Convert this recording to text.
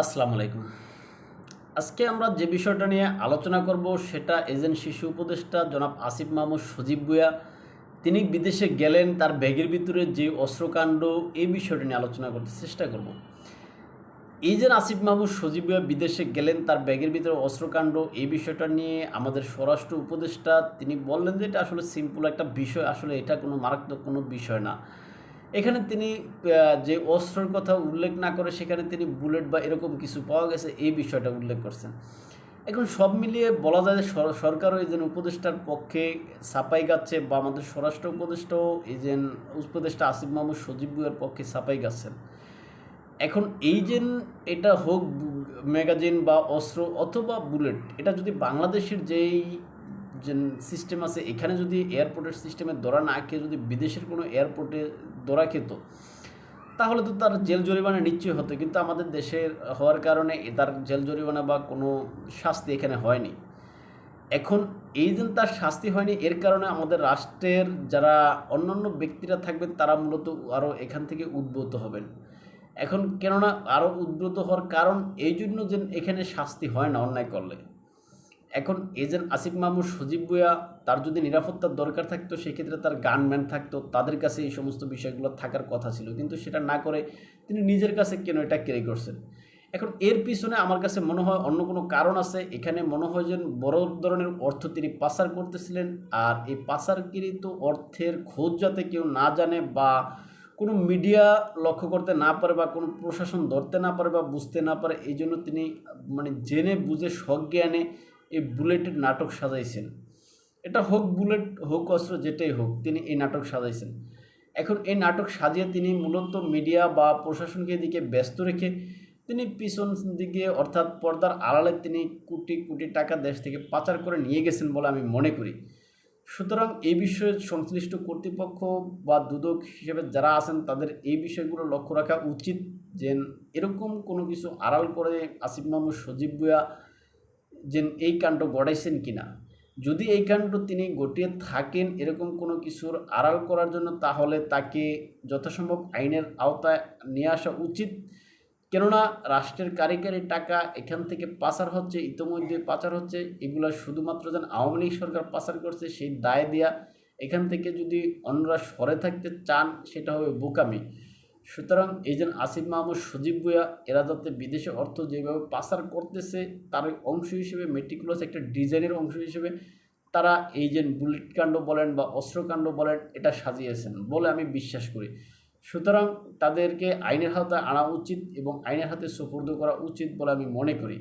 আসসালামু আলাইকুম। আজকে আমরা যে বিষয়টা নিয়ে আলোচনা করব সেটা এজেন্ট শিশু উপদেষ্টা জনাব আসিফ মাহমুদ সজীব ভুঁইয়া তিনি বিদেশে গেলেন তার ব্যাগের ভিতরে যে অস্ত্রকাণ্ড এই বিষয়টা নিয়ে আলোচনা করতে চেষ্টা করব। এই যে আসিফ মাহমুদ সজীব ভুঁইয়া বিদেশে গেলেন তার ব্যাগের ভিতরে অস্ত্রকাণ্ড এই বিষয়টা নিয়ে আমাদের স্বরাষ্ট্র উপদেষ্টা তিনি বললেন যে এটা আসলে সিম্পল একটা বিষয়, আসলে এটা কোনো মারাত্মক কোনো বিষয় না। এখানে তিনি যে অস্ত্রের কথা উল্লেখ না করে সেখানে তিনি বুলেট বা এরকম কিছু পাওয়া গেছে এই বিষয়টা উল্লেখ করছেন। এখন সব মিলিয়ে বলা যায় যে সরকারও এই যে উপদেষ্টার পক্ষে ছাপাই গাচ্ছে বা আমাদের স্বরাষ্ট্র উপদেষ্টাও এই যে উপদেষ্টা আসিফ মাহমুদ সজীব ভুঁইয়ার পক্ষে ছাপাই গাচ্ছেন। এখন এই যে এটা হোক ম্যাগাজিন বা অস্ত্র অথবা বুলেট, এটা যদি বাংলাদেশের যেই যে সিস্টেম আছে এখানে যদি এয়ারপোর্টের সিস্টেমে ধরা না খেয়ে যদি বিদেশের কোনো এয়ারপোর্টে ধরা খেত তাহলে তো তার জেল জরিমানা নিশ্চয়ই হতো, কিন্তু আমাদের দেশের হওয়ার কারণে তার জেল জরিমানা বা কোনো শাস্তি এখানে হয়নি। এখন এই যে তার শাস্তি হয়নি এর কারণে আমাদের রাষ্ট্রের যারা অন্যান্য ব্যক্তিরা থাকবেন তারা মূলত আরও এখান থেকে উদ্বুদ্ধ হবেন। এখন কেননা আরও উদ্বুদ্ধ হওয়ার কারণ এই জন্য যে এখানে শাস্তি হয় না অন্যায় করলে। এখন এজেন্ট আসিফ মাহমুদ সজীব ভুঁইয়া তার যদি নিরাপত্তার দরকার থাকতো সেক্ষেত্রে তার গানম্যান থাকতো, তাদের কাছে এই সমস্ত বিষয়গুলো থাকার কথা ছিল, কিন্তু সেটা না করে তিনি নিজের কাছে কেন এটা ক্যারি করছেন। এখন এর পিছনে আমার কাছে মনে হয় অন্য কোনো কারণ আছে। এখানে মনে হয় যে বড় ধরনের অর্থ তিনি পাচার করতেছিলেন, আর এই পাচারকৃত অর্থের খোঁজ যাতে কেউ না জানে বা কোনো মিডিয়া লক্ষ্য করতে না পারে বা কোনো প্রশাসন ধরতে না পারে বা বুঝতে না পারে, এই জন্য তিনি মানে জেনে বুঝে সজ্ঞানে এই বুলেটের নাটক সাজাইছেন। এটা হোক বুলেট হোক অস্ত্র যেটাই হোক তিনি এই নাটক সাজাইছেন। এখন এই নাটক সাজিয়ে তিনি মূলত মিডিয়া বা প্রশাসনকে এদিকে ব্যস্ত রেখে তিনি পিছন দিকে অর্থাৎ পর্দার আড়ালে তিনি কোটি কোটি টাকা দেশ থেকে পাচার করে নিয়ে গেছেন বলে আমি মনে করি। সুতরাং এই বিষয়ে সংশ্লিষ্ট কর্তৃপক্ষ বা দুদক হিসেবে যারা আছেন তাদের এই বিষয়গুলো লক্ষ্য রাখা উচিত যে এরকম কোনো কিছু আড়াল করে আসিফ মাহমুদ সজীব ভুঁইয়া যে এই কাণ্ড ঘটাইছেন কিনা। যদি এই কাণ্ড তিনি ঘটিয়ে থাকেন এরকম কোনো কিছুর আড়াল করার জন্য, তাহলে তাকে যথাসম্ভব আইনের আওতায় নিয়ে আসা উচিত। কেননা রাষ্ট্রের কারিগরি টাকা এখান থেকে পাচার হচ্ছে, ইতোমধ্যে পাচার হচ্ছে, এগুলো শুধুমাত্র যেন আওয়ামী লীগ সরকার পাচার করছে সেই দায় দেয়া এখান থেকে যদি অন্যরা সরে থাকতে চান সেটা হবে বোকামি। সুতরাং এই যে আসিফ মাহমুদ সজীব ভুঁইয়া এরা যাতে বিদেশে অর্থ যেভাবে পাচার করতেছে তার অংশ হিসেবে মেটিকুলাস একটা ডিজাইনের অংশ হিসেবে তারা এই যে বুলেট কাণ্ড বলেন বা অস্ত্রকাণ্ড বলেন এটা সাজিয়েছেন বলে আমি বিশ্বাস করি। সুতরাং তাদেরকে আইনের হাতে আনা উচিত এবং আইনের হাতে সোপর্দ করা উচিত বলে আমি মনে করি।